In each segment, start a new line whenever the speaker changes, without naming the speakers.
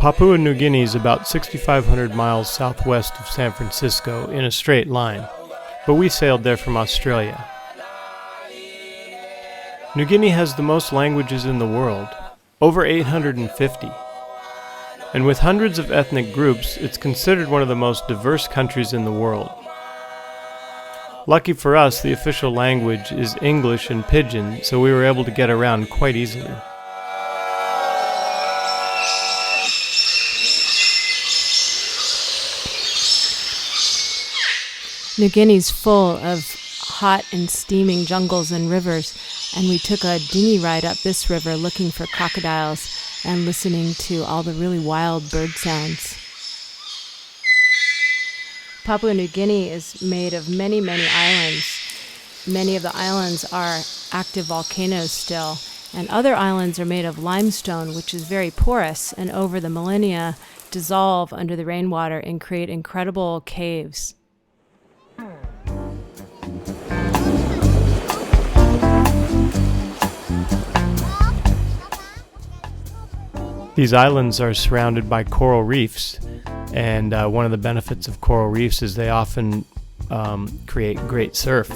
Papua New Guinea is about 6,500 miles southwest of San Francisco in a straight line, but we sailed there from Australia. New Guinea has the most languages in the world, over 850. And with hundreds of ethnic groups, it's considered one of the most diverse countries in the world. Lucky for us, the official language is English and Pidgin, so we were able to get around quite easily.
New Guinea's full of hot and steaming jungles and rivers, and we took a dinghy ride up this river looking for crocodiles and listening to all the really wild bird sounds. Papua New Guinea is made of many, many islands. Many of the islands are active volcanoes still, and other islands are made of limestone, which is very porous, and over the millennia dissolve under the rainwater and create incredible caves.
These islands are surrounded by coral reefs, and one of the benefits of coral reefs is they often create great surf.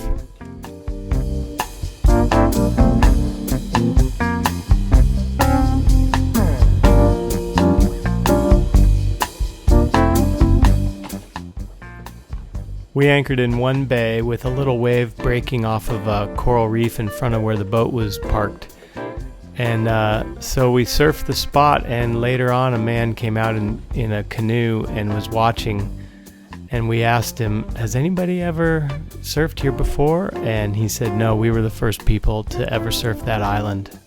We anchored in one bay with a little wave breaking off of a coral reef in front of where the boat was parked. And so we surfed the spot, and later on a man came out in a canoe and was watching. And we asked him, has anybody ever surfed here before? And he said, no, we were the first people to ever surf that island.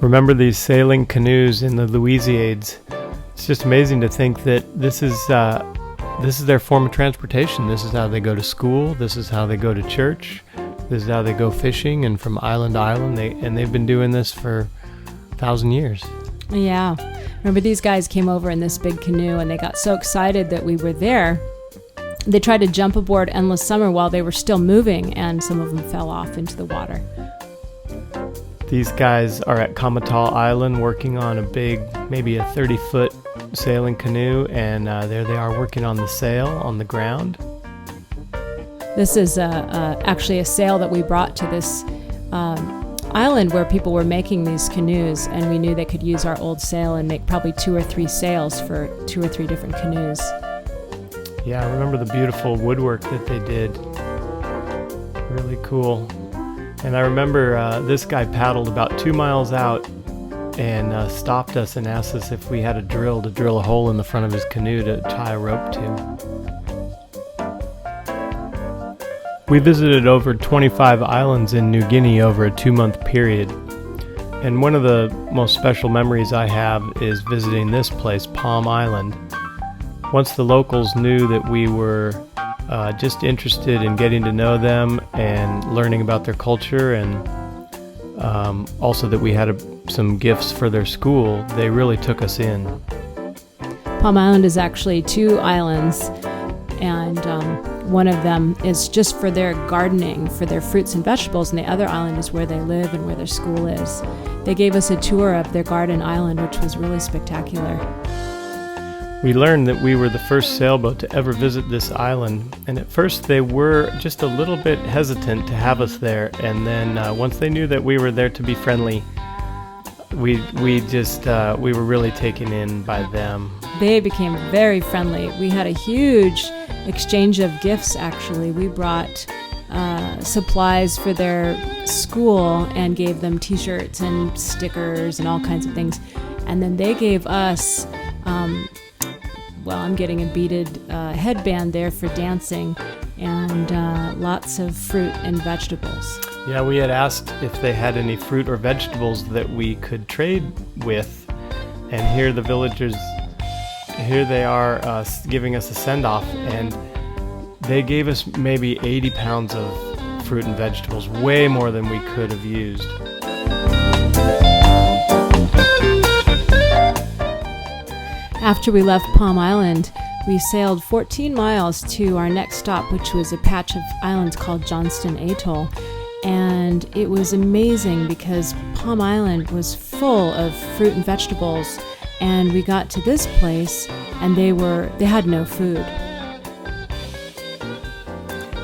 Remember these sailing canoes in the Louisiades? It's just amazing to think that this is their form of transportation. This is how they go to school. This is how they go to church. This is how they go fishing, and from island to island. They've been doing this for 1,000 years.
Yeah. Remember, these guys came over in this big canoe, and they got so excited that we were there. They tried to jump aboard Endless Summer while they were still moving, and some of them fell off into the water.
These guys are at Comatau Island working on a big, maybe a 30-foot sailing canoe, and there they are working on the sail on the ground.
This is actually a sail that we brought to this island where people were making these canoes, and we knew they could use our old sail and make probably 2 or 3 sails for 2 or 3 different canoes.
Yeah, I remember the beautiful woodwork that they did. Really cool. And I remember this guy paddled about 2 miles out and stopped us and asked us if we had a drill to drill a hole in the front of his canoe to tie a rope to. We visited over 25 islands in New Guinea over a 2-month period. And one of the most special memories I have is visiting this place, Palm Island. Once the locals knew that we were just interested in getting to know them and learning about their culture, and also that we had some gifts for their school, they really took us in.
Palm Island is actually 2 islands, and one of them is just for their gardening, for their fruits and vegetables, and the other island is where they live and where their school is. They gave us a tour of their garden island, which was really spectacular.
We learned that we were the first sailboat to ever visit this island, and at first they were just a little bit hesitant to have us there, and then once they knew that we were there to be friendly, we were really taken in by them.
They became very friendly. We had a huge exchange of gifts, actually. We brought supplies for their school and gave them t-shirts and stickers and all kinds of things, and then they gave us I'm getting a beaded headband there for dancing, and lots of fruit and vegetables.
Yeah, we had asked if they had any fruit or vegetables that we could trade with, and here the villagers, here they are giving us a send-off, and they gave us maybe 80 pounds of fruit and vegetables, way more than we could have used.
After we left Palm Island, we sailed 14 miles to our next stop, which was a patch of islands called Johnston Atoll. And it was amazing because Palm Island was full of fruit and vegetables. And we got to this place and they had no food.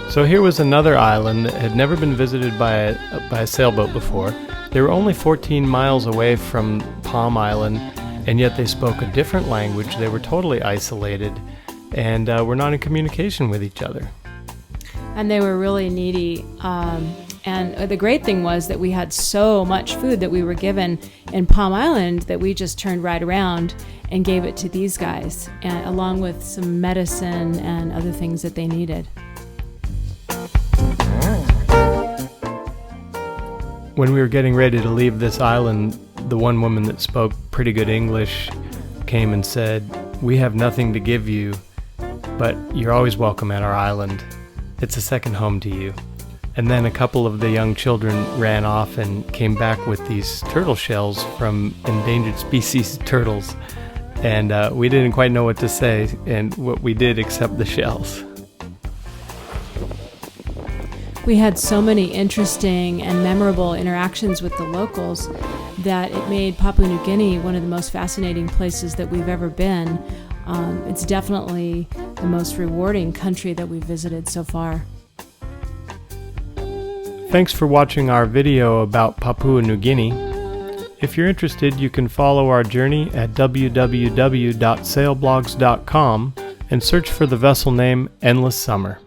So here was another island that had never been visited by a sailboat before. They were only 14 miles away from Palm Island, and yet they spoke a different language. They were totally isolated and were not in communication with each other.
And they were really needy. And the great thing was that we had so much food that we were given in Palm Island that we just turned right around and gave it to these guys, and along with some medicine and other things that they needed.
When we were getting ready to leave this island, the one woman that spoke pretty good English came and said, "We have nothing to give you, but you're always welcome at our island. It's a second home to you." And then a couple of the young children ran off and came back with these turtle shells from endangered species turtles. And we didn't quite know what to say, and what we did accept the shells.
We had so many interesting and memorable interactions with the locals that it made Papua New Guinea one of the most fascinating places that we've ever been. It's definitely the most rewarding country that we've visited so far.
Thanks for watching our video about Papua New Guinea. If you're interested, you can follow our journey at www.sailblogs.com and search for the vessel name Endless Summer.